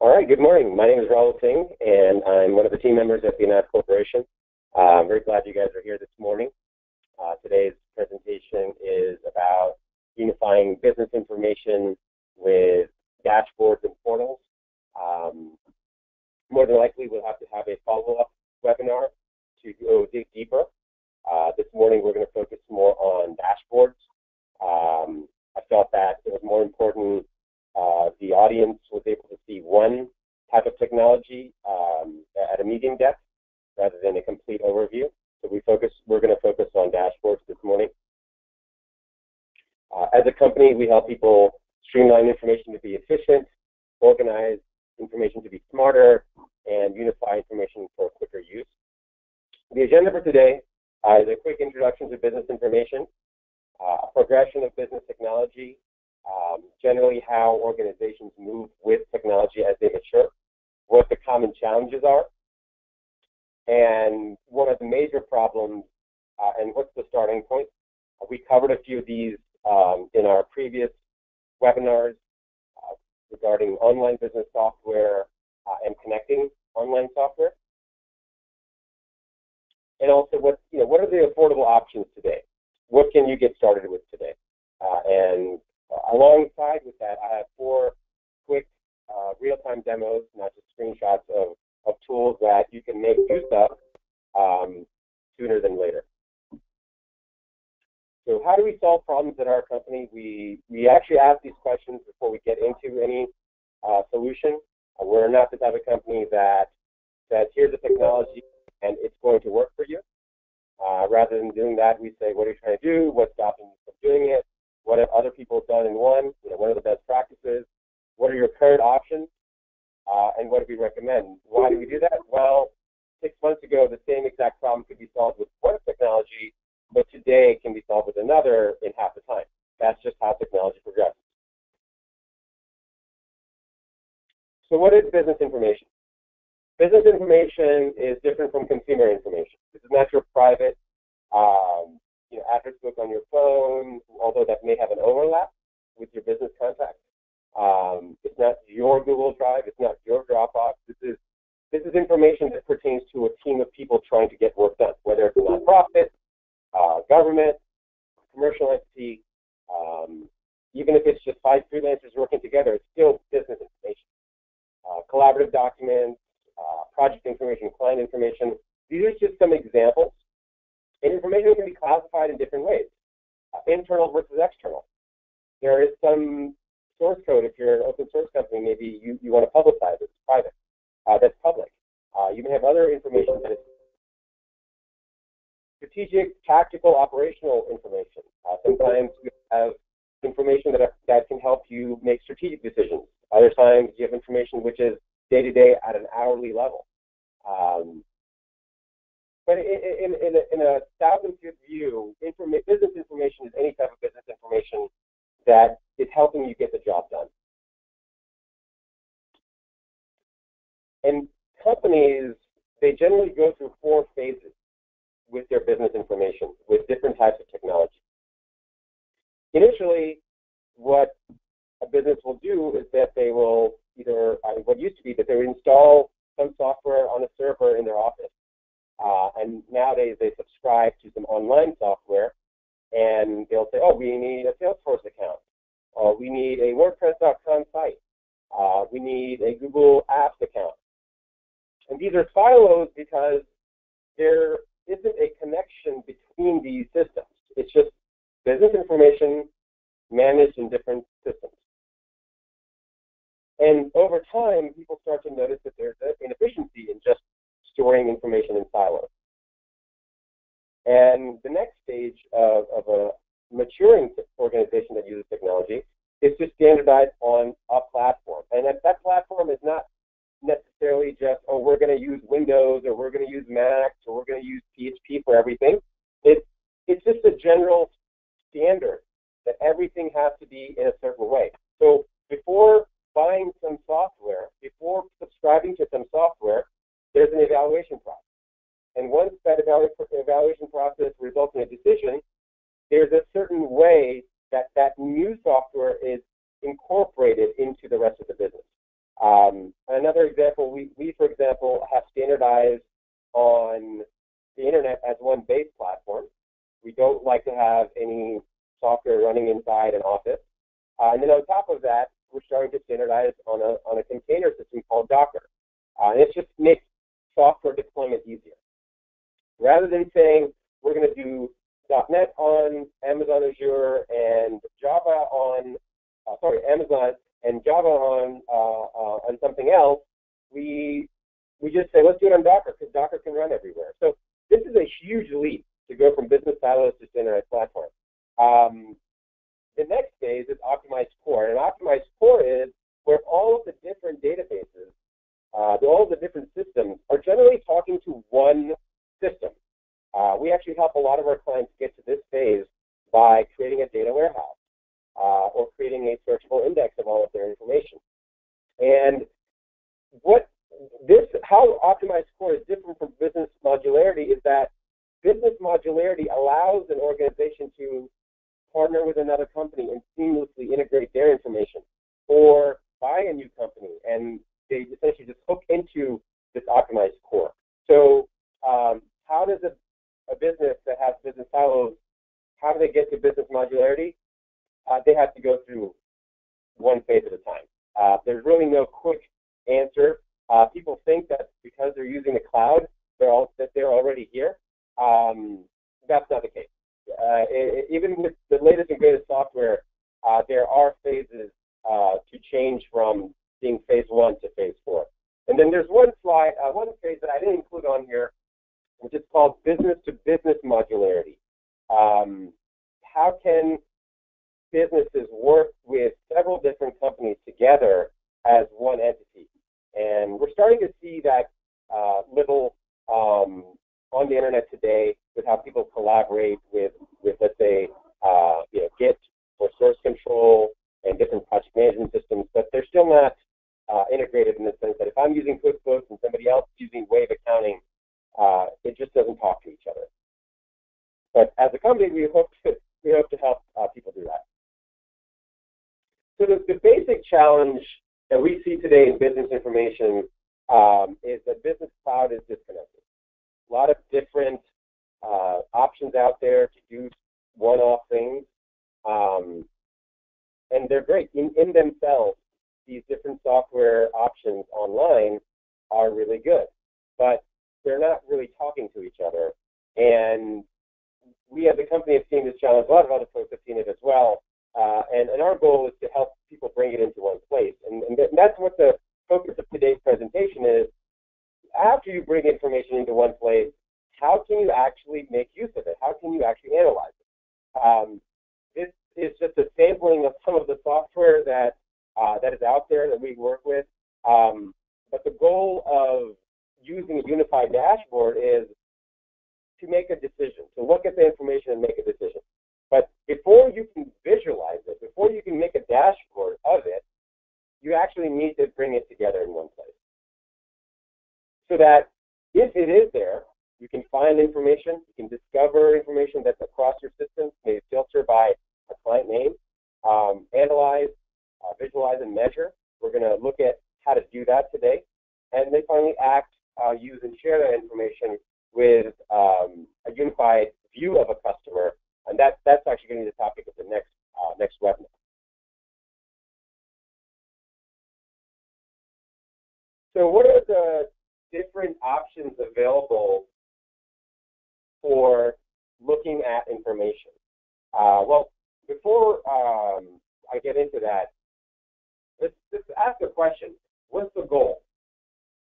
All right, good morning. My name is Rahul Singh, and I'm one of the team members at the Anant Corporation. I'm very glad you guys are here this morning. Today's presentation is about unifying business information with dashboards and portals. More than likely, we'll have to have a follow-up webinar to go dig deeper. This morning, we're going to focus more on dashboards. I felt that it was more important the audience was able to see one type of technology at a medium depth rather than a complete overview. So we're going to focus on dashboards this morning. As a company, we help people streamline information to be efficient, organize information to be smarter, and unify information for quicker use. The agenda for today is a quick introduction to business information, a progression of business technology, generally how organizations move with technology as they mature, what the common challenges are, and one of the major problems, and what's the starting point. We covered a few of these in our previous webinars regarding online business software and connecting online software. And also, what are the affordable options today? What can you get started with today? And alongside with that, I have 4 quick real-time demos, not just screenshots of tools that you can make use of sooner than later. So how do we solve problems at our company? We actually ask these questions before we get into any solution. We're not the type of company that says, here's the technology and it's going to work for you. Rather than doing that, we say, what are you trying to do? What's stopping you from doing it? What have other people done in one? What are the best practices? What are your current options? And what do we recommend? Why do we do that? Well, 6 months ago, the same exact problem could be solved with one technology, but today it can be solved with another in half the time. That's just how technology progresses. So what is business information? Business information is different from consumer information. This is not your private address book on your phone, although that may have an overlap with your business contacts. It's not your Google Drive. It's not your Dropbox. This is information that pertains to a team of people trying to get work done, whether it's a nonprofit, government, commercial entity, even if it's just 5 freelancers working together, it's still business information. Collaborative documents, project information, client information. These are just some examples. And information can be classified in different ways, internal versus external. There is some source code. If you're an open source company, maybe you want to publicize it. It's private. That's public. You may have other information that is strategic, tactical, operational information. Sometimes you have information that can help you make strategic decisions. Other times you have information which is day-to-day at an hourly level. But in a 1,000-foot view, business information is any type of business information that is helping you get the job done. And companies, they generally go through 4 phases with their business information, with different types of technology. Initially, what a business will do is that they will either, what used to be that they would install some software on a server in their office. And nowadays they subscribe to some online software and they'll say, oh, we need a Salesforce account. Or we need a WordPress.com site. We need a Google Apps account. And these are silos because there isn't a connection between these systems. It's just business information managed in different systems. And over time, people start to notice that there's an inefficiency in just storing information in silos. And the next stage of a maturing organization that uses technology is to standardize on a platform. And that platform is not necessarily just, oh, we're going to use Windows, or we're going to use Mac, or we're going to use PHP for everything. It's just a general standard that everything has to be in a certain way. So before buying some software, before subscribing to some software, there's an evaluation process. And once that evaluation process results in a decision, there's a certain way that new software is incorporated into the rest of the business. And we're starting to standardize on a container system called Docker. And it just makes software deployment easier. Rather than saying we're going to do .NET on Amazon Azure and Java on, Amazon and Java on something else, we just say let's do it on Docker because Docker can run everywhere. So this is a huge leap to go from business silos to standardized platform. The next phase is optimized core, and optimized core is where all of the different databases, all of the different systems are generally talking to one system. We actually help a lot of our clients get to this phase by creating a data warehouse or creating a searchable index of all of their information. And how optimized core is different from business modularity is that business modularity allows an organization to partner with another company and seamlessly integrate their information, or buy a new company and they essentially just hook into this optimized core. So how does a business that has business silos, how do they get to business modularity? They have to go through one phase at a time. There's really no quick answer. People think that because they're using the cloud, they're already here. That's not the case. Even with the latest and greatest software, there are phases to change from being phase 1 to phase 4. And then there's one phase that I didn't include on here, which is called business-to-business modularity. How can businesses work with several different companies together as one entity? And we're starting to see that little on the internet today with how people collaborate with let's say, Git or source control and different project management systems, but they're still not integrated in the sense that if I'm using QuickBooks and somebody else is using Wave accounting, it just doesn't talk to each other. But as a company, we hope to help people do that. So the basic challenge that we see today in business information is that business cloud is disconnected. A lot of different options out there to do one-off things, and they're great in themselves. These different software options online are really good, but they're not really talking to each other. And we as a company have seen this challenge. A lot of other folks have seen it as well. And our goal is to help people bring it into one place. And that's what the focus of today's presentation is. After you bring information into one place, how can you actually make use of it? How can you actually analyze it? This is just a sampling of some of the software that is out there that we work with. But the goal of using a unified dashboard is to make a decision, to look at the information and make a decision. But before you can visualize it, before you can make a dashboard of it, you actually need to bring it together in one place. So that if it is there, you can find information, you can discover information that's across your system, maybe filter by a client name, analyze, visualize, and measure. We're going to look at how to do that today. And then finally act, use, and share that information with a unified view of a customer. And that's actually going to be the topic of the next webinar. So what are the different options available for looking at information? Well, before I get into that, let's ask a question. What's the goal?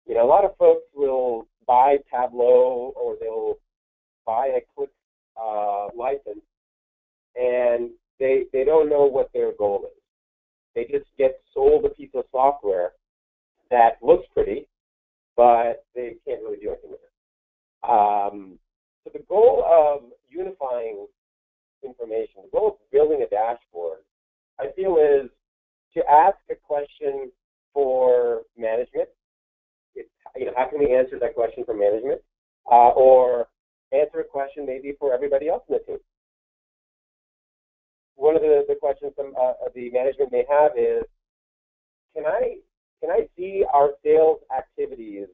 You know, a lot of folks will buy Tableau or they'll buy a Click license, and they don't know what their goal is. They just get sold a piece of software that looks pretty, but they can't really do anything with it. So the goal of unifying information, the goal of building a dashboard, I feel is to ask a question for management. How can we answer that question for management? Or answer a question maybe for everybody else in the team. One of the questions the management may have is, can I see our sales activities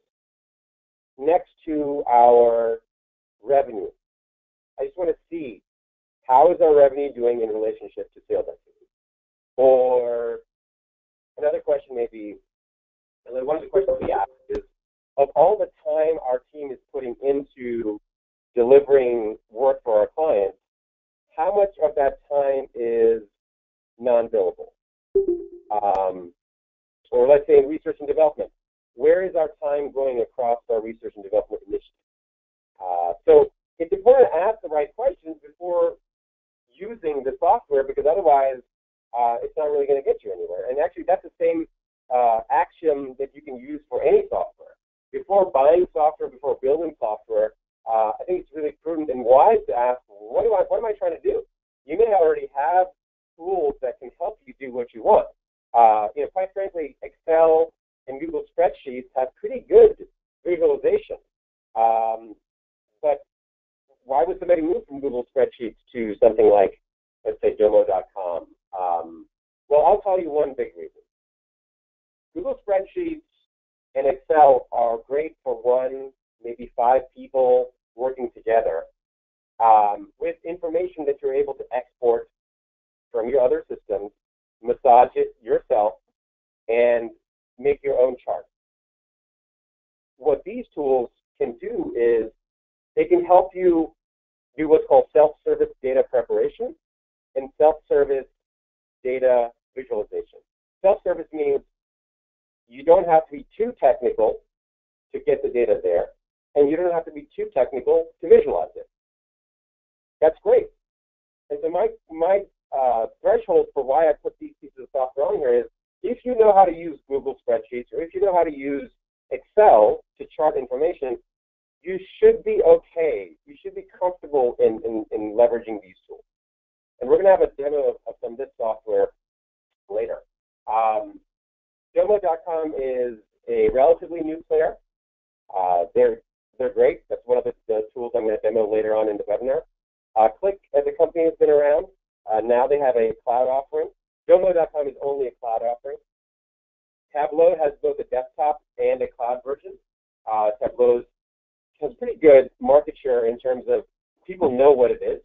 next to our revenue? I just want to see how is our revenue doing in relationship to sales activity. Or another question may be, and one of the questions we ask is, of all the time our team is putting into delivering work for our clients, how much of that time is non-billable? Or let's say in research and development, where is our time going across our research and development initiative? So it's important to ask the right questions before using the software, because otherwise it's not really going to get you anywhere. And actually, that's the same axiom that you can use for any software. Before buying software, before building software, I think it's really prudent and wise to ask, what am I trying to do? You may already have tools that can help you do what you want. Quite frankly, Excel and Google Spreadsheets have pretty good visualization. But why would somebody move from Google Spreadsheets to something like, let's say, Domo.com? Well, I'll tell you one big reason. Google Spreadsheets and Excel are great for 1, maybe 5 people working together with information that you're able to export from your other systems, massage it yourself, and make your own chart. What these tools can do is they can help you do what's called self-service data preparation and self-service data visualization. Self-service means you don't have to be too technical to get the data there, and you don't have to be too technical to visualize it. That's great. And so my threshold for why I put these pieces of software on here is, if you know how to use Google Spreadsheets, or if you know how to use Excel to chart information, you should be okay. You should be comfortable in leveraging these tools. And we're going to have a demo of some of this software later. Domo.com is a relatively new player. They're great. That's one of the tools I'm going to demo later on in the webinar. Click, as a company, has been around. Now they have a cloud offering. Domo.com is only a cloud offering. Tableau has both a desktop and a cloud version. Tableau has pretty good market share in terms of people know what it is.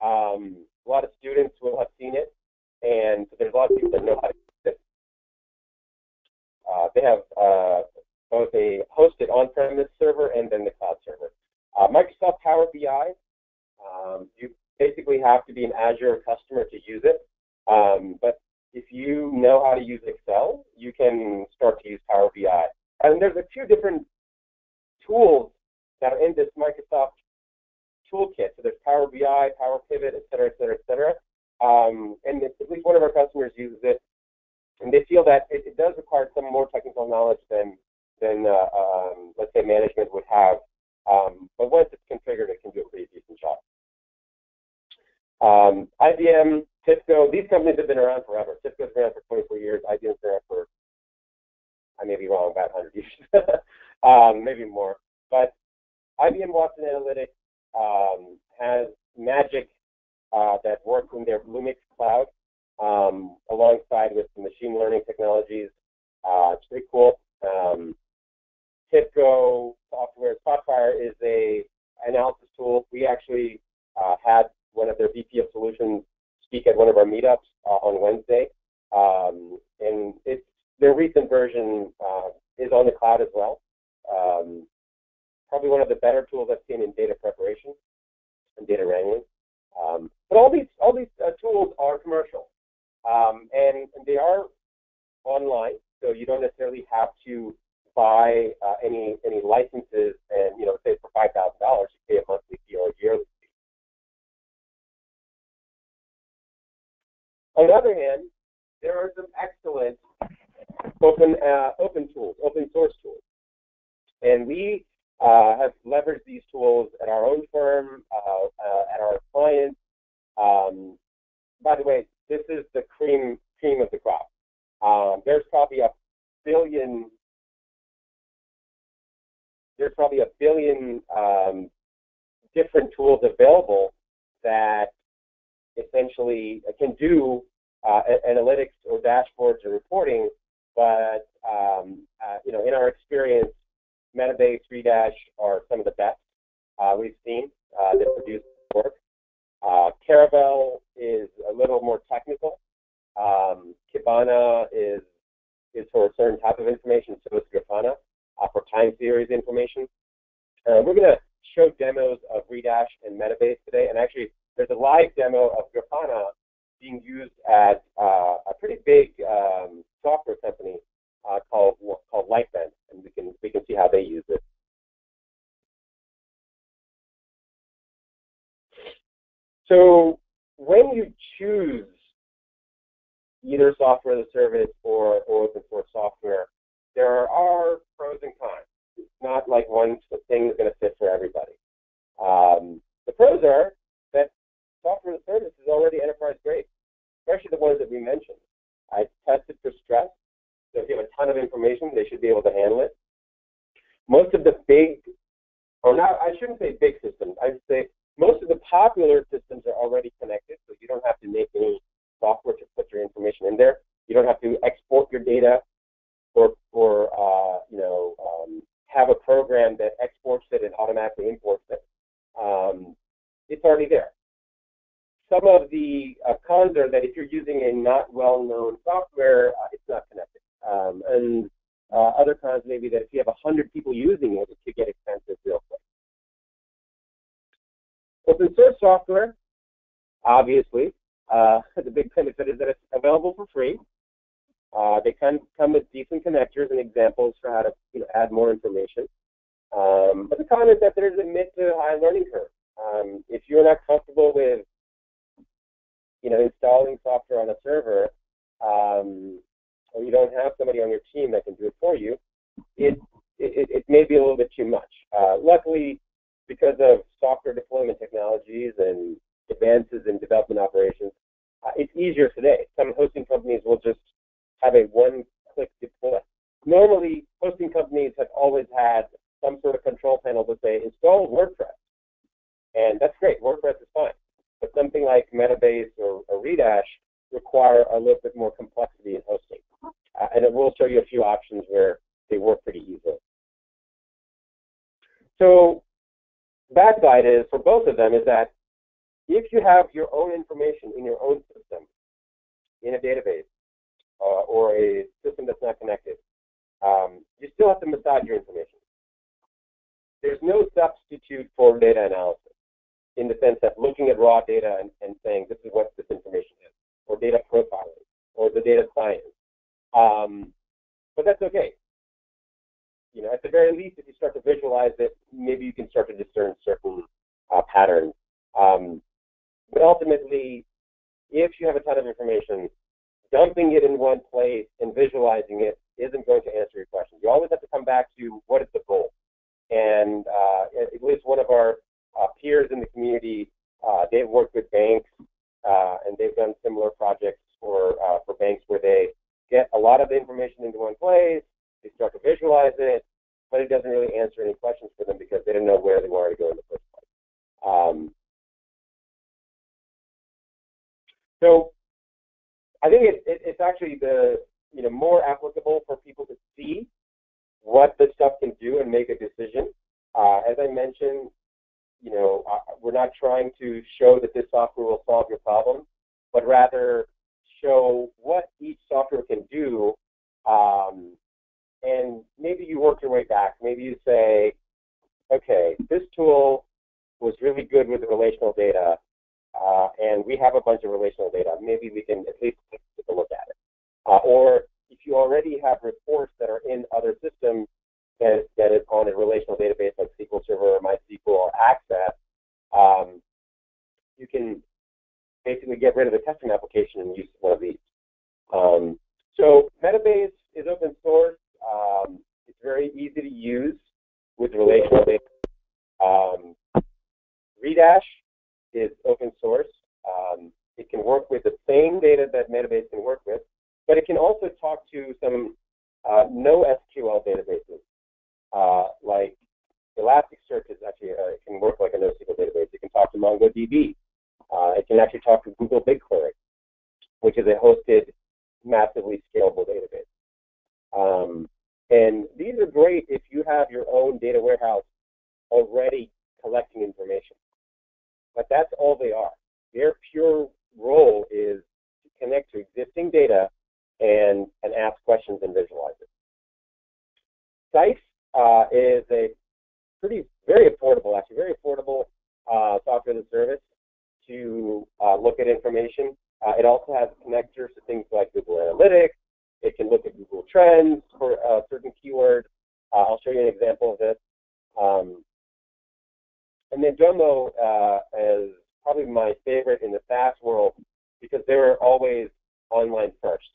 A lot of students will have seen it, and so there's a lot of people that know how to use it. They have both a hosted on-premise server and then the cloud server. Microsoft Power BI, you basically have to be an Azure customer to use it. But if you know how to use Excel, you can start to use Power BI. And there's a few different tools that are in this Microsoft toolkit. So there's Power BI, Power Pivot, et cetera, et cetera, et cetera. And at least one of our customers uses it, and they feel that it does require some more technical knowledge than let's say, management would have. But once it's configured, it can do a pretty decent job. IBM, Cisco, these companies have been around forever. Cisco's been around for 24 years. IBM's been around for, I may be wrong, about 100 years, maybe more. But IBM Watson Analytics has Magic that works in their Bluemix cloud alongside with the machine learning technologies. It's pretty cool. Cisco software, Spotfire is a analysis tool. We actually had one of their VP of Solutions speak at one of our meetups on Wednesday. And their recent version is on the cloud as well. Probably one of the better tools I've seen in data preparation and data wrangling. But all these tools are commercial, and they are online, so you don't necessarily have to buy any licenses. And say for $5,000, you pay a monthly fee or a yearly fee. On the other hand, there are some excellent open tools, open source tools, and we have leveraged these tools at our own firm, at our clients. By the way, this is the cream of the crop. There's probably a billion different tools available that essentially can do analytics or dashboards or reporting. But in our experience, Metaphase, Redash are some of the best we've seen that produce work. Caravelle is a little more technical. Kibana is is for a certain type of information, so is Grafana for time series information. We're going to show demos of Redash and Metaphase today, and actually there's a live demo of Grafana being used at a pretty big software company called Lightbend, and we can see how they use it. So when you choose either software as a service or open source software, there are pros and cons. It's not like one thing is going to fit for everybody. The pros are that software as a service is already enterprise grade, especially the ones that we mentioned. I tested for stress, so if you have a ton of information, they should be able to handle it. Most of the big, or not, I shouldn't say big systems, I would say most of the popular systems are already connected, so you don't have to make any software to put your information in there. You don't have to export your data or have a program that exports it and automatically imports it. It's already there. Some of the cons are that if you're using a not well-known software, it's not connected. And other cons may be that if you have 100 people using it, it could get expensive real quick. Open source software, obviously, the big benefit is that it's available for free. They can come with decent connectors and examples for how to add more information. But the con is that there's a mid to high learning curve. If you're not comfortable with installing software on a server, or you don't have somebody on your team that can do it for you, it may be a little bit too much. Luckily, because of software deployment technologies and advances in development operations, it's easier today. Some hosting companies will just have a one-click deploy. Normally, hosting companies have always had some sort of control panel to say, install WordPress. And that's great, WordPress is fine. But something like Metaphase or Redash require a little bit more complexity in hosting. And it will show you a few options where they work pretty easily. So bad side is, for both of them, is that if you have your own information in your own system, in a database, or a system that's not connected, you still have to massage your information. There's no substitute for data analysis, in the sense that looking at raw data and saying, this is what this information is, or data profiling, or the data science. But that's okay. At the very least, if you start to visualize it, maybe you can start to discern certain patterns. But ultimately, if you have a ton of information, dumping it in one place and visualizing it isn't going to answer your question. You always have to come back to what is the goal. And at least one of our peers in the community, they've worked with banks, and they've done similar projects for banks where they get a lot of the information into one place, they start to visualize it, but it doesn't really answer any questions for them because they didn't know where they wanted to go in the first place. So I think it's actually more applicable for people to see what this stuff can do and make a decision. As I mentioned, we're not trying to show that this software will solve your problem, but rather show what each software can do. And maybe you work your way back. Maybe you say, okay, this tool was really good with the relational data, and we have a bunch of relational data. Maybe we can at least take a look at it. Or if you already have reports that are in other systems that is on a relational database like SQL Server or MySQL or Access, you can basically get rid of the testing application and use one of these. So Metaphase is open source. It's very easy to use with relational data. Redash is open source. It can work with the same data that Metaphase can work with, but it can also talk to some NoSQL databases, like Elasticsearch is actually it can work like a NoSQL database. It can talk to MongoDB. It can actually talk to Google BigQuery, which is a hosted, massively scalable database. And these are great if you have your own data warehouse already collecting information. But that's all they are. Their pure role is to connect to existing data and ask questions and visualize it. Sites is a very affordable, actually very affordable software as a service to look at information. It also has connectors to things like Google Analytics. It can look at Google Trends for certain keywords. I'll show you an example of this. And then Domo is probably my favorite in the SaaS world because they were always online first.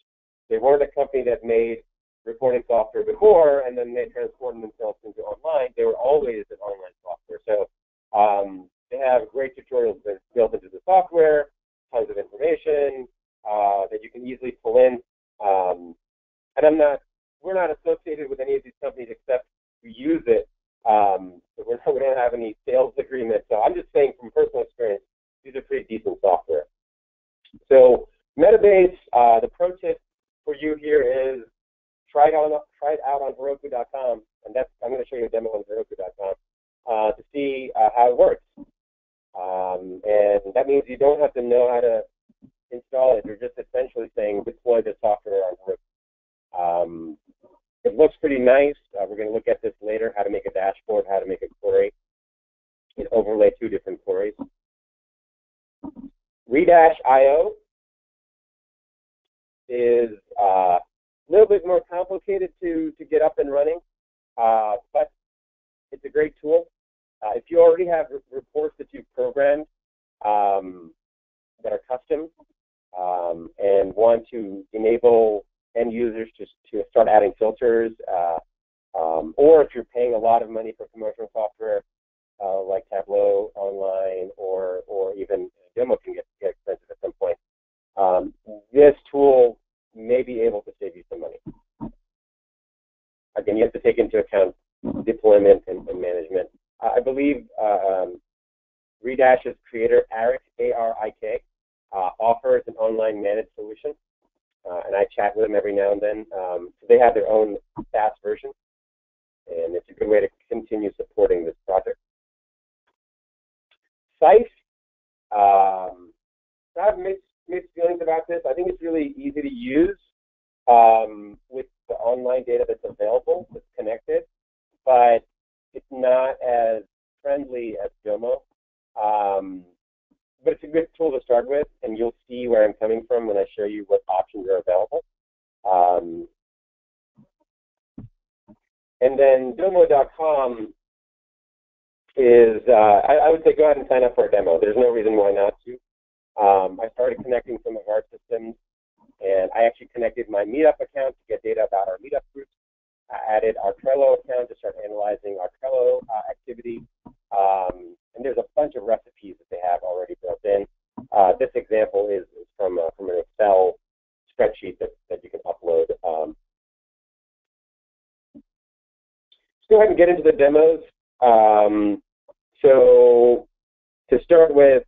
They weren't a company that made reporting software before and then they transformed themselves into online. They were always an online software. So they have great tutorials built into the software, tons of information that you can easily pull in. And we're not associated with any of these companies except we use it. So we don't have any sales agreement. So I'm just saying from personal experience, these are pretty decent software. So Metaphase, the pro tip for you here is try it out on Heroku.com, and I'm going to show you a demo on Heroku.com to see how it works. And that means you don't have to know how to install it. You're just essentially saying deploy the software on Heroku. It looks pretty nice. We're going to look at this later, how to make a dashboard, how to make a query, and overlay 2 different queries. Redash.io is a little bit more complicated to get up and running, but it's a great tool. If you already have reports that you've programmed that are custom and want to enable end users to start adding filters, or if you're paying a lot of money for commercial software like Tableau Online or even Domo can get expensive at some point, this tool may be able to save you some money. Again, you have to take into account deployment and management. I believe Redash's creator, Arik, A-R-I-K, offers an online managed solution. And I chat with them every now and then. So they have their own SaaS version, and it's a good way to continue supporting this project. Sites, I have mixed feelings about this. I think it's really easy to use with the online data that's available, that's connected, but it's not as friendly as Domo. But it's a good tool to start with, and you'll see where I'm coming from when I show you what options are available. And then Domo.com is, I would say go ahead and sign up for a demo. There's no reason why not to. I started connecting some of our systems, and I actually connected my Meetup account to get data about our Meetup groups. I added our Trello account to start analyzing our Trello activity. And there's a bunch of recipes that they have already built in. This example is from an Excel spreadsheet that you can upload. Let's go ahead and get into the demos. So to start with,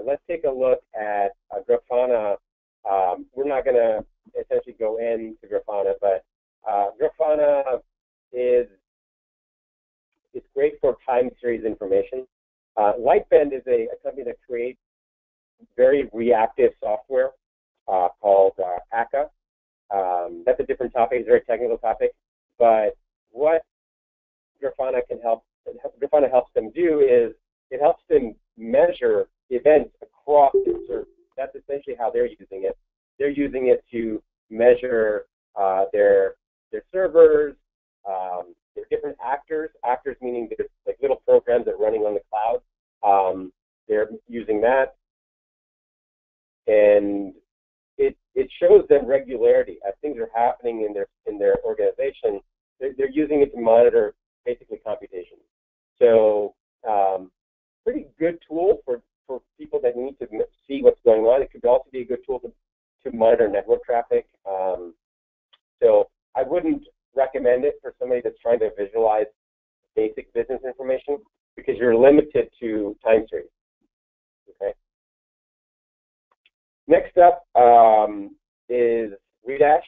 let's take a look at Grafana. We're not going to essentially go into Grafana, but Grafana is great for time series information. Lightbend is a company that creates very reactive software called ACA. That's a different topic, it's a very technical topic, but what Grafana helps them do is it helps them measure events across the server. That's essentially how they're using it. They're using it to measure their servers, their different actors meaning there's like little programs that are running on the cloud. They're using that, and it shows them regularity as things are happening in their organization. They're using it to monitor basically computation. So pretty good tool for people that need to see what's going on. It could also be a good tool to monitor network traffic. So I wouldn't recommend it for somebody that's trying to visualize basic business information because you're limited to time series. Okay. Next up is Redash,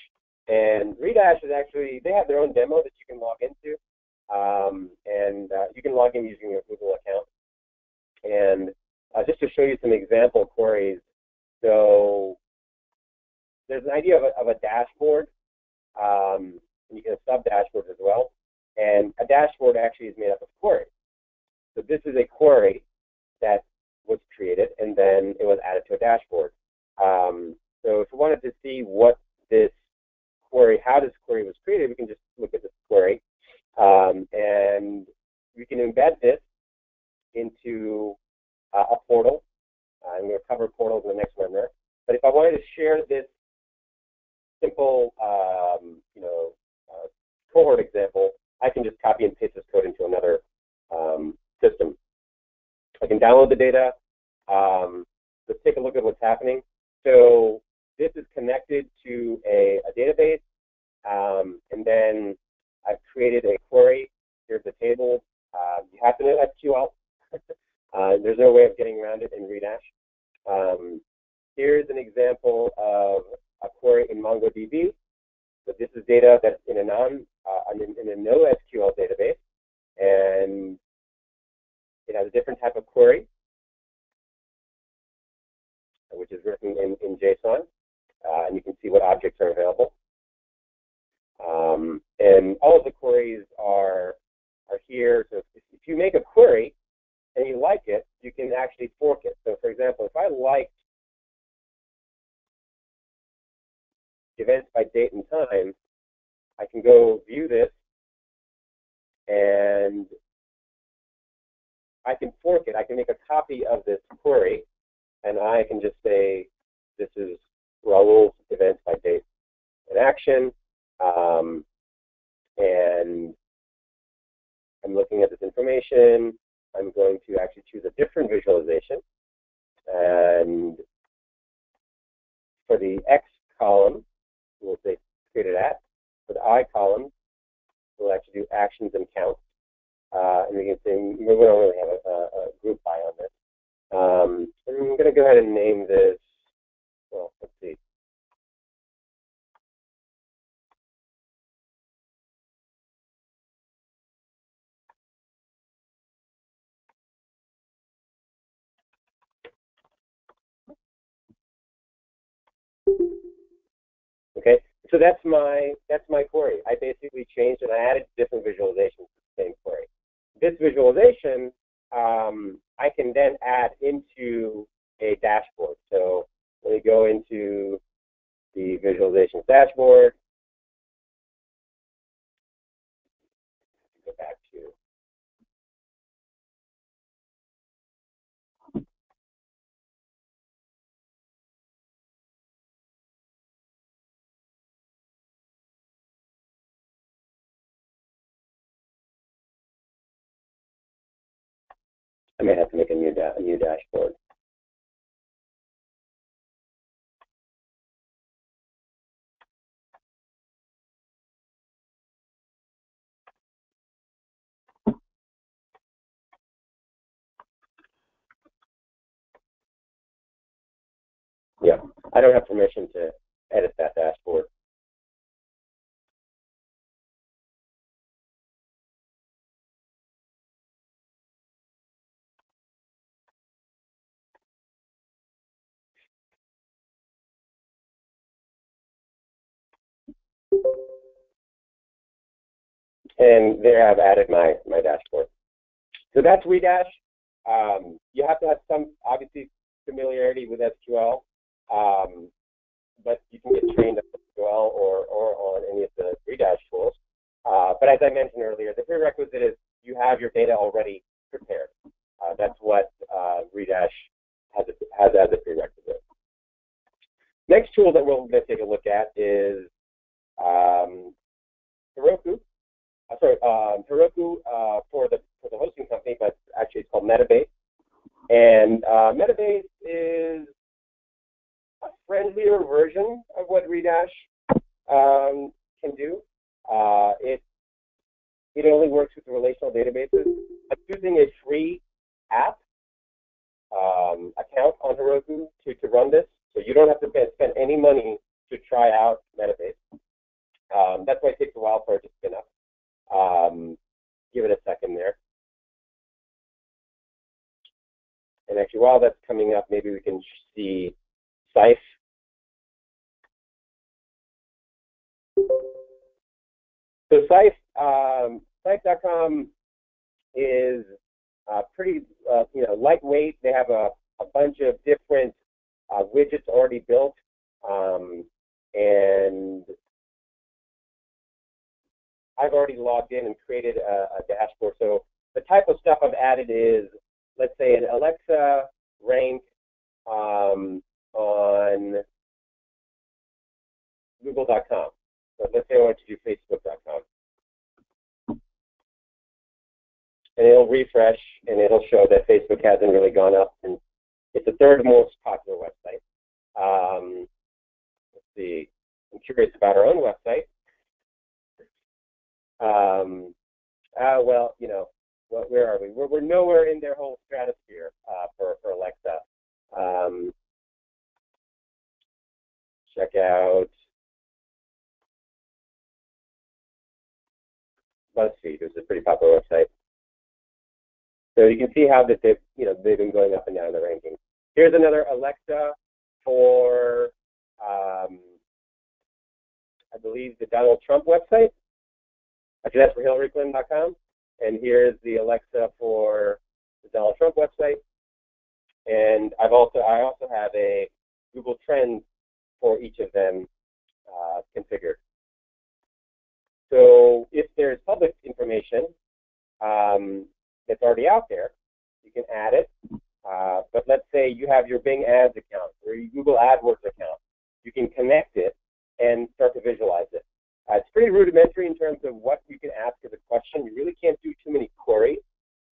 and Redash is actually, they have their own demo that you can log into, and you can log in using your Google account. And just to show you some example queries, so there's an idea of a dashboard, and you can have sub-dashboards as well. And a dashboard actually is made up of queries. So this is a query that was created, and then it was added to a dashboard. So if we wanted to see what this query, how this query was created, we can just look at this query, and we can embed this into a portal. And we'll cover portals in the next webinar. But if I wanted to share this simple, cohort example, I can just copy and paste this code into another system. I can download the data. Let's take a look at what's happening. So this is connected to a database, and then I've created a query. Here's the table. You have to know SQL. There's no way of getting around it in Redash. Here's an example of a query in MongoDB. So this is data that's in a NoSQL database, and it has a different type of query, which is written in JSON, and you can see what objects are available. And all of the queries are here. So if you make a query and you like it, you can actually fork it. So for example, if I liked events by date and time, I can go view this, and I can fork it. I can make a copy of this query, and I can just say, this is Raul's events by date and action, and I'm looking at this information. I'm going to actually choose a different visualization, and for the X column, we'll say created at. For the I column, we'll actually do actions and counts. And we can say, we don't really have a group by on this. And I'm going to go ahead and name this, well, let's see. Okay, so that's my query. I basically changed and I added different visualizations to the same query. This visualization, I can then add into a dashboard. So let me go into the visualizations dashboard. Go back to I may have to make a new dashboard. Yeah, I don't have permission to edit that dashboard. And there I've added my dashboard. So that's Redash. You have to have some, obviously, familiarity with SQL, but you can get trained on SQL or on any of the Redash tools. But as I mentioned earlier, the prerequisite is you have your data already prepared. That's what Redash has as a prerequisite. Next tool that we're going to take a look at is Heroku. Heroku for the hosting company, but actually it's called Metaphase. And Metaphase is a friendlier version of what Redash can do. It only works with the relational databases. I'm using a free app account on Heroku to run this, so you don't have to spend any money to try out Metaphase. That's why it takes a while for it to spin up. Give it a second there. And actually, while that's coming up, maybe we can see Sife. So Sitecom is pretty lightweight. They have a bunch of different widgets already built, and I've already logged in and created a dashboard. So the type of stuff I've added is, let's say, an Alexa rank on Google.com. So let's say I want to do Facebook.com. And it'll refresh, and it'll show that Facebook hasn't really gone up, and it's the third most popular website. Let's see. I'm curious about our own website. Well, where are we? We're nowhere in their whole stratosphere for Alexa. Check out BuzzFeed, which is a pretty popular website. So you can see how that they've been going up and down the rankings. Here's another Alexa for I believe the Donald Trump website. Actually, that's for HillaryClinton.com. And here's the Alexa for the Donald Trump website. And I also have a Google Trends for each of them configured. So if there's public information that's already out there, you can add it. But let's say you have your Bing Ads account or your Google AdWords account. You can connect it and start to visualize it. It's pretty rudimentary in terms of what you can ask as a question. You really can't do too many queries.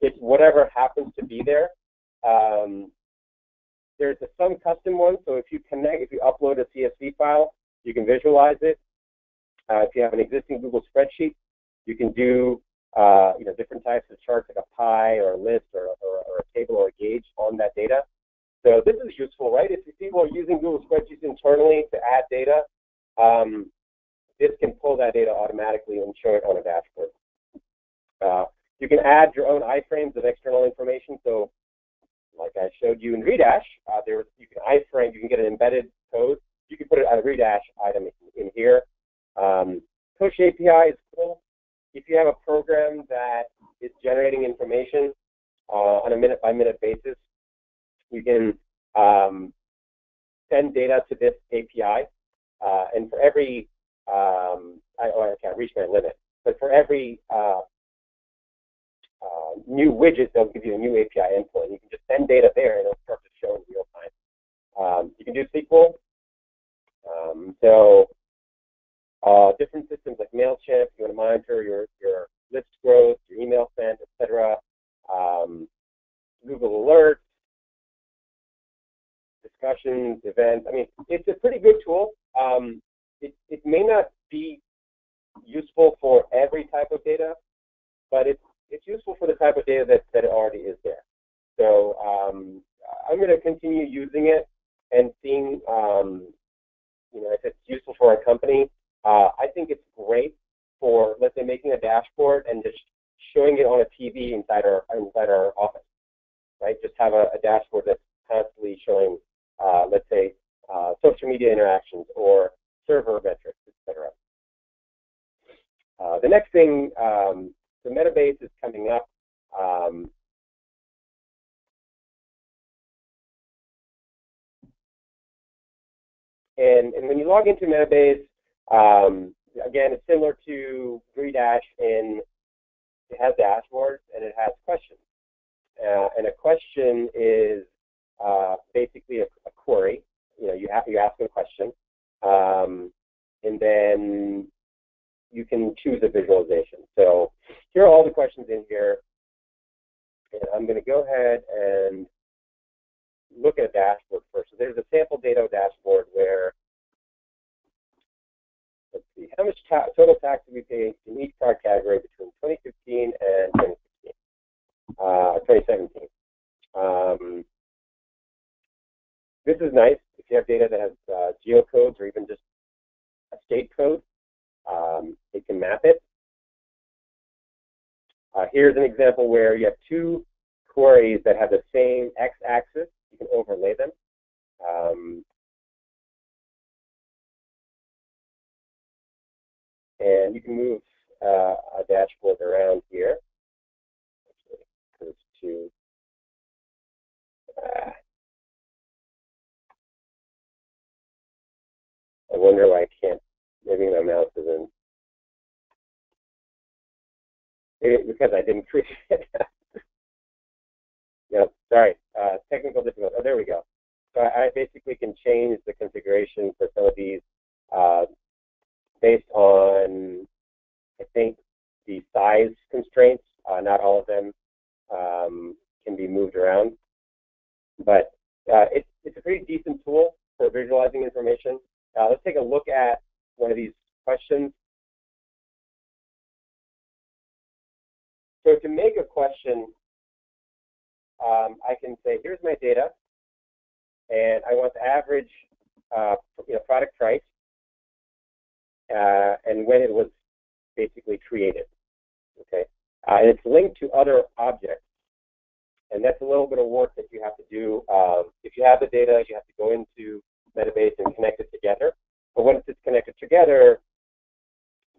It's whatever happens to be there. There's some custom ones, so if you upload a CSV file, you can visualize it. If you have an existing Google spreadsheet, you can do different types of charts like a pie or a list or a table or a gauge on that data. So this is useful, right? If people are using Google spreadsheets internally to add data, this can pull that data automatically and show it on a dashboard. You can add your own iframes of external information. So like I showed you in Redash, you can iframe, you can get an embedded code. You can put it on a Redash item in here. Push API is cool. If you have a program that is generating information on a minute-by-minute basis, you can send data to this API, and for every I can't reach my limit, but for every new widget, they'll give you a new API endpoint. You can just send data there, and it'll start to show in real time. You can do SQL. Different systems like MailChimp, you want to monitor your list growth, your email sent, etc. Google Alerts, discussions, events. I mean, it's a pretty good tool. It may not be useful for every type of data, but it's useful for the type of data that already is there. So I'm going to continue using it and seeing if it's useful for our company. I think it's great for, let's say, making a dashboard and just showing it on a TV inside our office, right? Just have a dashboard that's constantly showing, let's say, social media interactions or server metrics, etc. The next thing, the Metaphase is coming up. And when you log into Metaphase, again, it's similar to Redash in it has dashboards and it has questions. And a question is basically a query. You ask a question, and then you can choose a visualization. So here are all the questions in here, and I'm going to go ahead and look at a dashboard first. So there's a sample data dashboard where, let's see, how much total tax did we pay in each product category between 2015 and 2017. This is nice if you have data that has geocodes or even just a state code. It can map it. Here's an example where you have two queries that have the same x-axis. You can overlay them. And you can move a dashboard around here. Actually, goes to I wonder why I can't. Maybe my mouse isn't. Maybe because I didn't create it. Yep, sorry. Technical difficulty. Oh, there we go. So I basically can change the configuration for some of these based on, I think, the size constraints. Not all of them can be moved around, but it's a pretty decent tool for visualizing information. Let's take a look at one of these questions. So to make a question, I can say, here's my data, and I want the average product price and when it was basically created. Okay, and it's linked to other objects, and that's a little bit of work that you have to do. If you have the data, you have to go into Metaphase and connect it together. But once it's connected together,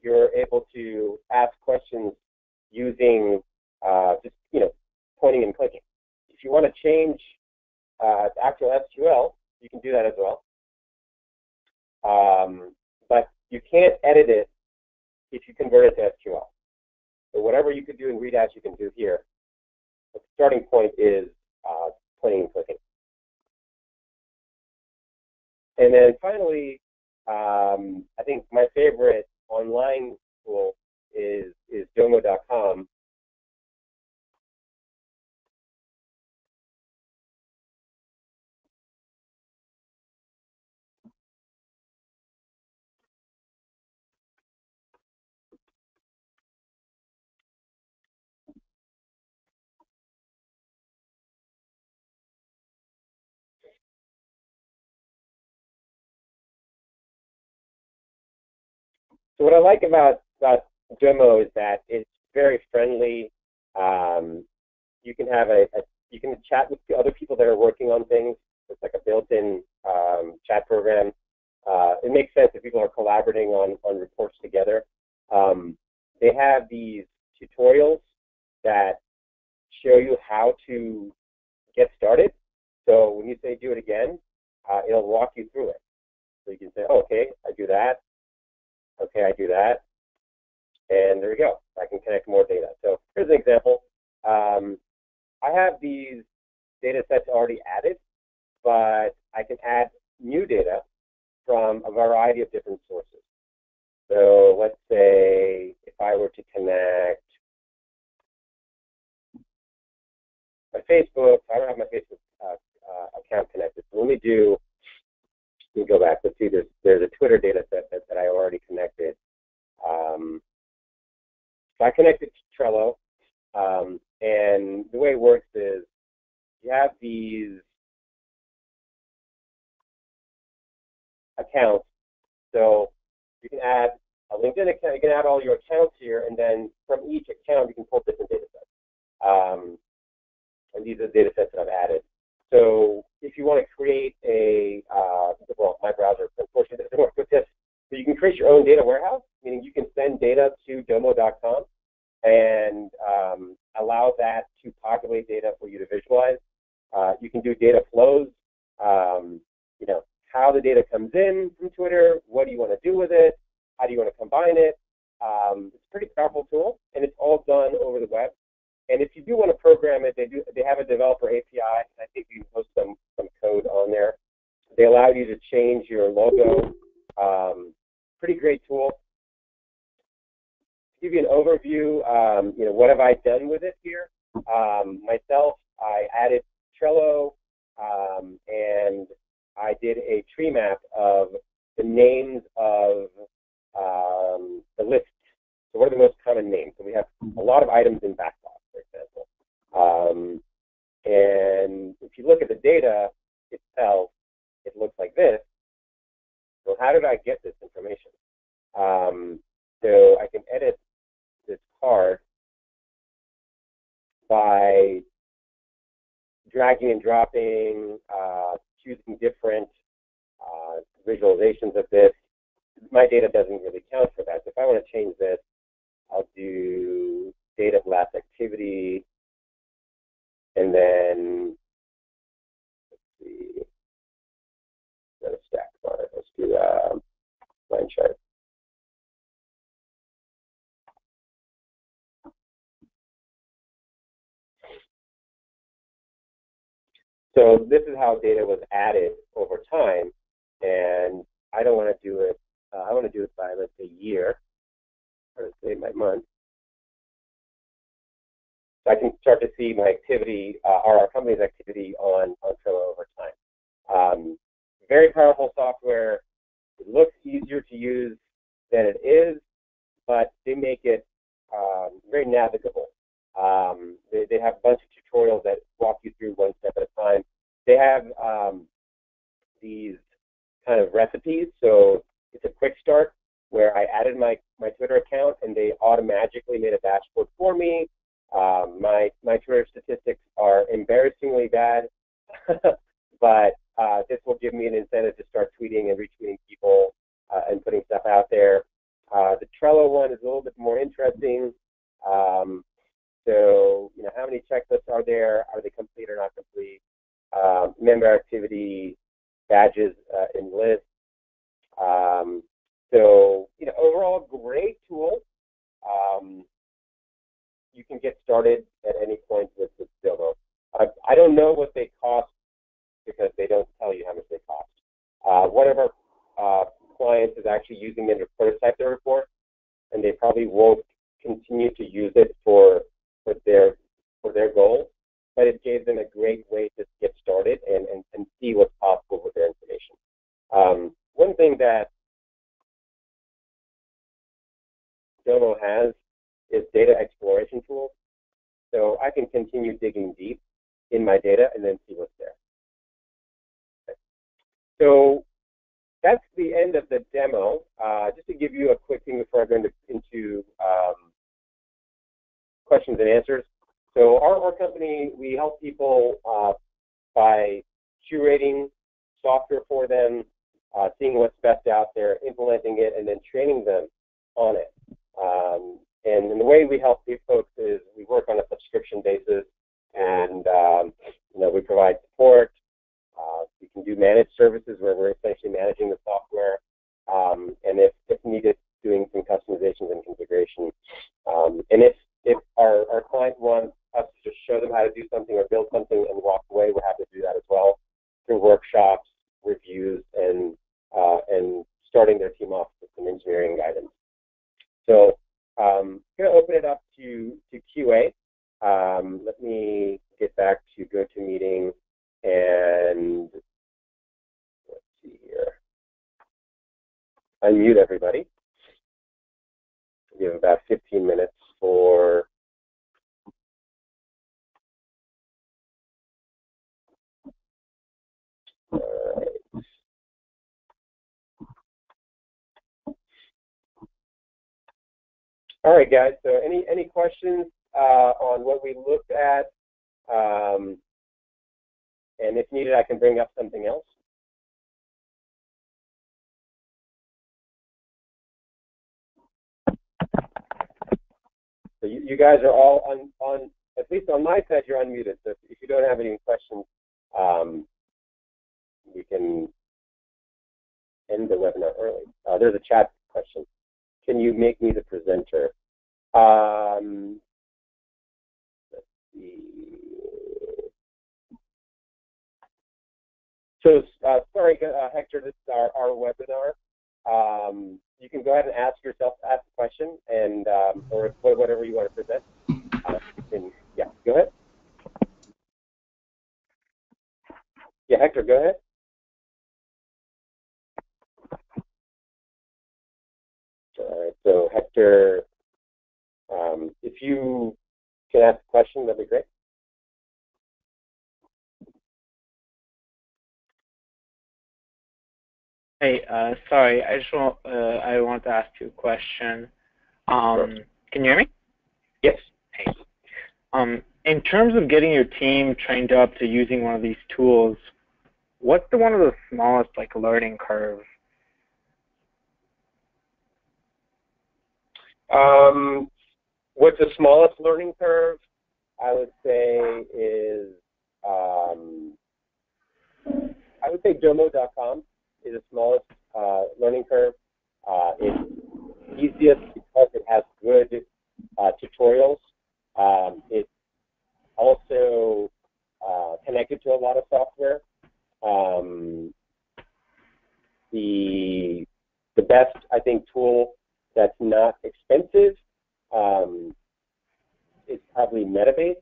you're able to ask questions using just pointing and clicking. If you want to change actual SQL, you can do that as well. But you can't edit it if you convert it to SQL. So whatever you could do in Redash, you can do here. The starting point is pointing and clicking. And then finally, I think my favorite online tool is Domocalm. So what I like about Domo is that it's very friendly. You can have you can chat with the other people that are working on things. It's like a built-in chat program. It makes sense if people are collaborating on reports together. They have these tutorials that show you how to get started. So when you say do it again, it'll walk you through it. So you can say, oh, okay, I do that. Okay, I do that. And there we go. I can connect more data. So here's an example. I have these data sets already added, but I can add new data from a variety of different sources. So let's say if I were to connect my Facebook, I don't have my Facebook account connected. So let me go back. Let's see, there's a Twitter data set that I already connected. So I connected to Trello, and the way it works is you have these accounts. So you can add a LinkedIn account, you can add all your accounts here, and then from each account you can pull different data sets. And these are the data sets that I've added. So if you want to create well, my browser unfortunately doesn't work with this, but you can create your own data warehouse, meaning you can send data to Domo.com and allow that to populate data for you to visualize. You can do data flows, how the data comes in from Twitter, what do you want to do with it, how do you want to combine it. It's a pretty powerful tool, and it's all done over the web. And if you do want to program it, they have a developer API. I think you can post some code on there. They allow you to change your logo. Pretty great tool. To give you an overview, what have I done with it here? Myself, I added Trello, and I did a tree map of the names of the list. So what are the most common names? So we have a lot of items in backlog, for example. And if you look at the data itself, it looks like this. So how did I get this information? So I can edit this card by dragging and dropping, choosing different visualizations of this. my data doesn't really count for that. So if I want to change this, I'll do date of last activity, and then let's see, got a stack bar. Let's do line chart. So this is how data was added over time, and I don't want to do it. I want to do it by, let's say, year, or let's say my month. So I can start to see my activity, or our company's activity on Trello over time. Very powerful software. It looks easier to use than it is, but they make it very navigable. They have a bunch of tutorials that walk you through one step at a time. They have these kind of recipes, so it's a quick start where I added my Twitter account and they automatically made a dashboard for me. My Twitter statistics are embarrassingly bad, but this will give me an incentive to start tweeting and retweeting people and putting stuff out there. The Trello one is a little bit more interesting. So, you know, how many checklists are there? Are they complete or not complete? Member activity, badges in lists. So, you know, overall, great tool. You can get started at any point with Domo. I don't know what they cost because they don't tell you how much they cost. One of our clients is actually using it to prototype their report, and they probably won't continue to use it for their goals, but it gave them a great way to get started and see what's possible with their information. One thing that Domo has is data exploration tools. So I can continue digging deep in my data and then see what's there. Okay. So that's the end of the demo. Just to give you a quick thing before I go into questions and answers. So our company, we help people by curating software for them, seeing what's best out there, implementing it, and then training them on it. And the way we help these folks is we work on a subscription basis, and you know, we provide support. We can do managed services where we're essentially managing the software, and if needed, doing some customizations and configuration. And if our client wants us to just show them how to do something or build something and walk away, we're happy to do that as well through workshops, reviews, and starting their team off with some engineering guidance. So I'm going to open it up to QA. Let me get back to GoToMeeting and let's see here. Unmute everybody. We have about 15 minutes for All right, guys. So any questions on what we looked at? And if needed, I can bring up something else. So you guys are all on at least on my side, you're unmuted. So if you don't have any questions, we can end the webinar early. There's a chat question. Can you make me the presenter? Let's see. So sorry, Hector, this is our webinar. You can go ahead and ask the question, and or whatever you want to present. Yeah, go ahead. Yeah, Hector, go ahead. All right, so Hector, if you can ask a question, that'd be great. Hey, sorry, I want to ask you a question. Sure. Can you hear me? Yes. Hey. In terms of getting your team trained up to using one of these tools, what's one of the smallest learning curves What's the smallest learning curve? I would say is Domocalm is the smallest learning curve. It's easiest because it has good tutorials. It's also connected to a lot of software. The best, I think, tool that's not expensive is probably Metaphase.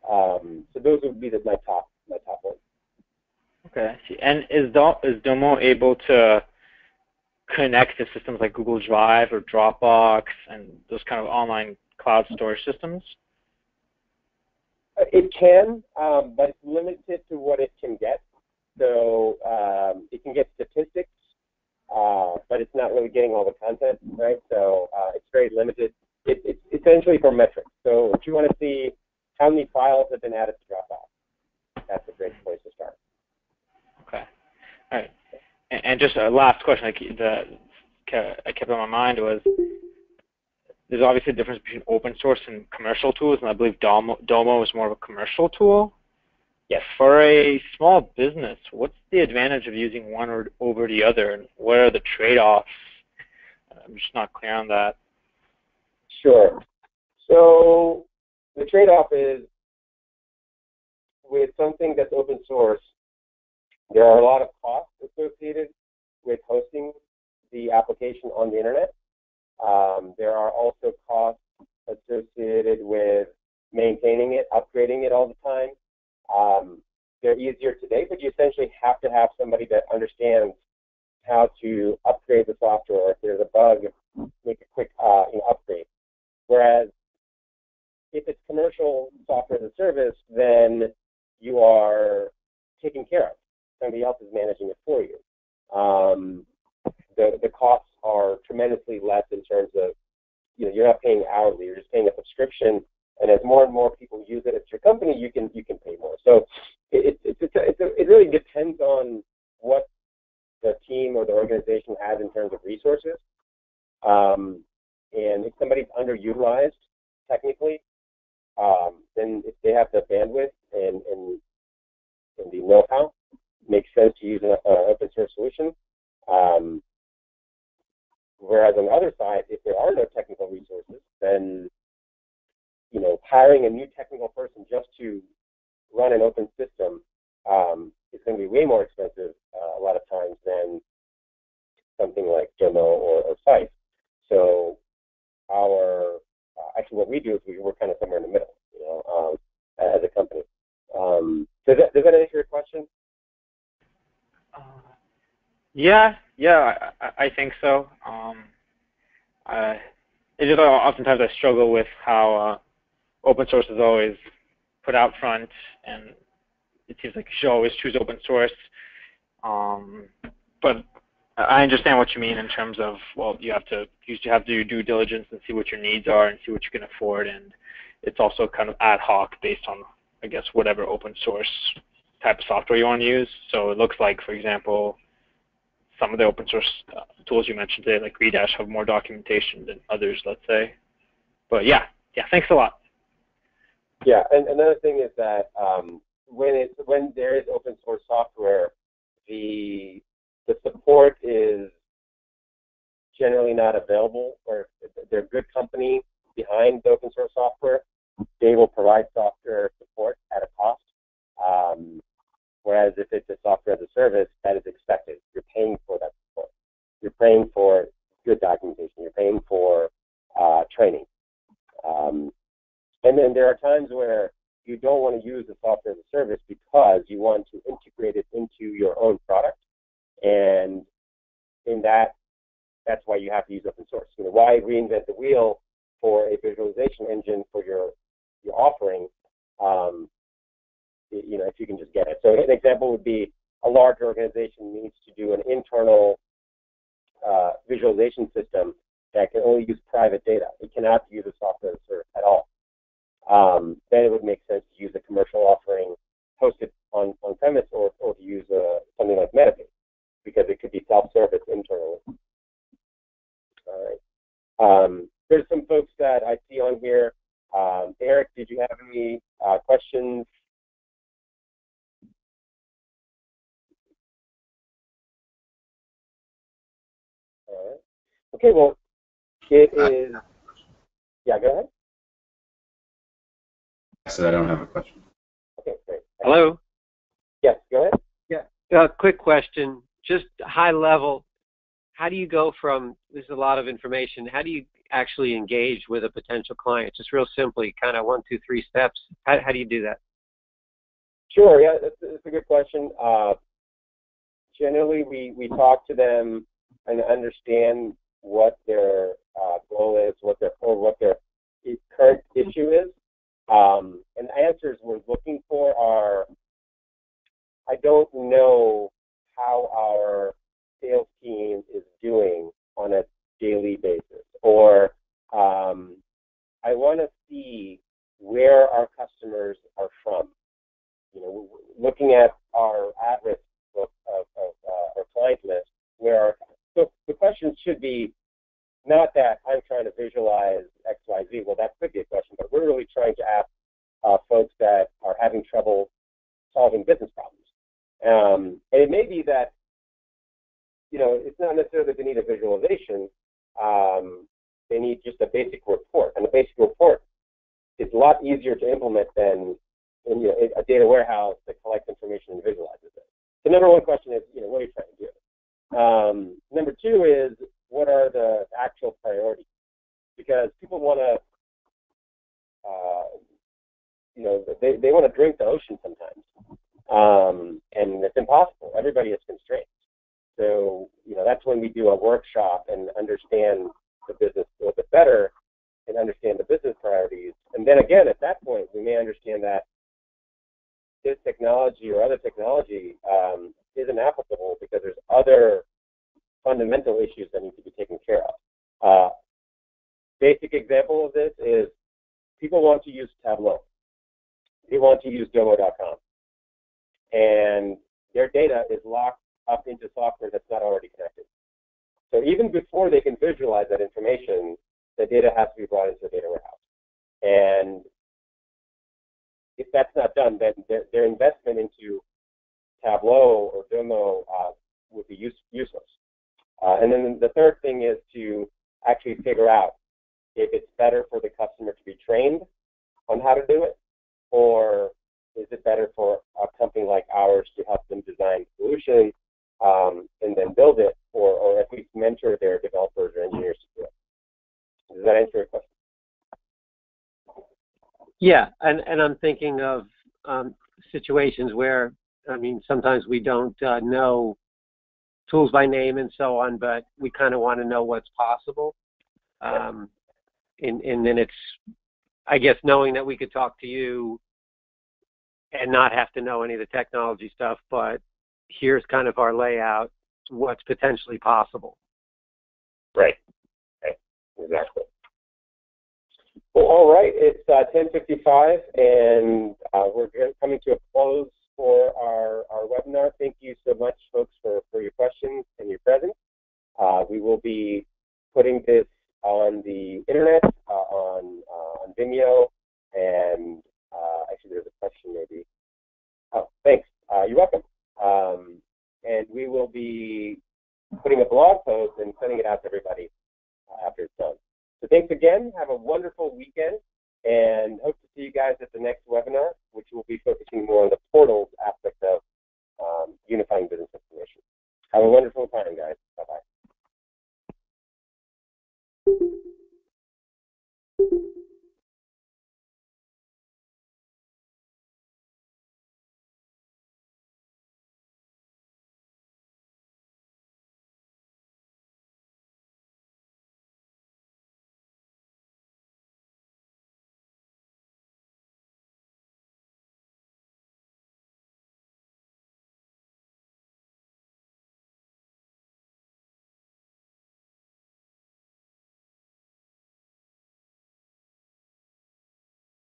So those would be my top ones. Okay, I see. And is Domo able to connect to systems like Google Drive or Dropbox and those kind of online cloud storage systems? It can, but it's limited to what it can get. So it can get statistics, but it's not really getting all the content, right? So it's very limited. It's essentially for metrics. So if you want to see how many files have been added to Dropbox, that's a great place to start. Okay. All right. And just a last question I kept on my mind was, there's obviously a difference between open source and commercial tools, and I believe Domo is more of a commercial tool. Yes. For a small business, what's the advantage of using one over the other, and what are the trade-offs? I'm just not clear on that. Sure. So the trade-off is with something that's open source, there are a lot of costs associated with hosting the application on the internet. There are also costs associated with maintaining it, upgrading it all the time. They're easier today, but you essentially have to have somebody that understands how to upgrade the software, or if there's a bug, make a quick upgrade. Whereas if it's commercial software as a service, then you are taken care of. Somebody else is managing it for you. The costs are tremendously less in terms of, you're not paying hourly, you're just paying a subscription, and as more and more people use it at your company, you can pay more. So it really depends on what the team or the organization has in terms of resources. And if somebody's underutilized technically, then if they have the bandwidth and the know-how, it makes sense to use an open source solution. Whereas on the other side, if there are no technical resources, then hiring a new technical person just to run an open system is going to be way more expensive a lot of times than something like Domo or Site. So actually what we do is we're kind of somewhere in the middle, as a company. Does that answer your question? Yeah, I think so. It's just oftentimes I struggle with how open source is always put out front, and it seems like you should always choose open source. But I understand what you mean in terms of, well, you have to do your due diligence and see what your needs are and see what you can afford, and it's also kind of ad hoc based on, I guess, whatever open source type of software you want to use. So it looks like, for example, some of the open source tools you mentioned today, like Redash, have more documentation than others, let's say. But yeah, thanks a lot. Yeah, and another thing is that when there is open source software, the support is generally not available, or if they're a good company behind the open source software, they will provide software support at a cost. Whereas if it's a software as a service, that is expected. You're paying for that support. You're paying for good documentation. You're paying for training. And then there are times where you don't want to use the software as a service because you want to integrate it into your own product. And in that's why you have to use open source. Why reinvent the wheel for a visualization engine for your offering, if you can just get it. So an example would be a large organization needs to do an internal visualization system that can only use private data. It cannot use a software as a service at all. Then it would make sense to use a commercial offering hosted on-premise or to use something like Metaphase, because it could be self-service internally. All right. There's down here. Eric, did you have any questions? All right. Okay, well, it is, yeah, go ahead. I said I don't have a question. Okay, great. Hello? Yes, go ahead. Yeah. Quick question, just high level. How do you go from, there's a lot of information, how do you actually engage with a potential client? Just real simply, kind of 1, 2, 3 steps. How do you do that? Sure, yeah, that's a good question. Generally, we talk to them and understand what their goal is, what their current issue is. And the answers we're looking for are, I don't know how our sales team is doing on a daily basis, or I want to see where our customers are from. You know, looking at our at-risk book of our client list, so the question should be not that I'm trying to visualize X, Y, Z. Well, that could be a question, but we're really trying to ask folks that are having trouble solving business problems. And it may be that, you know, it's not necessarily that they need a visualization. They need just a basic report. And a basic report is a lot easier to implement than a data warehouse that collects information and visualizes it. The number one question is, you know, what are you trying to do? Number two is, what are the actual priorities? Because people want to, they want to drink the ocean sometimes. And it's impossible. Everybody is constrained. So, you know, that's when we do a workshop and understand the business a little bit better and understand the business priorities. And then again, at that point, we may understand that this technology or other technology isn't applicable because there's other fundamental issues that need to be taken care of. Basic example of this is people want to use Tableau. They want to use Domocalm. And their data is locked up into software that's not already connected. So even before they can visualize that information, the data has to be brought into the data warehouse. And if that's not done, then their investment into Tableau or Domo would be useless. And then the third thing is to actually figure out if it's better for the customer to be trained on how to do it, or is it better for a company like ours to help them design a solution and then build it, or at least mentor their developers or engineers to do it? Does that answer your question? Yeah, and I'm thinking of situations where, I mean, sometimes we don't know tools by name and so on, but we kind of want to know what's possible. And then it's, I guess, knowing that we could talk to you and not have to know any of the technology stuff, but here's kind of our layout, what's potentially possible. Right. Exactly. Well, all right. It's 10:55, and we're coming to a close for our webinar. Thank you so much, folks, for your questions and your presence. We will be putting this on the internet, on Vimeo, and actually there's a question maybe. Oh, thanks. You're welcome. And we will be putting a blog post and sending it out to everybody after it's done. So thanks again. Have a wonderful weekend, and hope to see you guys at the next webinar, which will be focusing more on the portals aspect of unifying business information. Have a wonderful time, guys.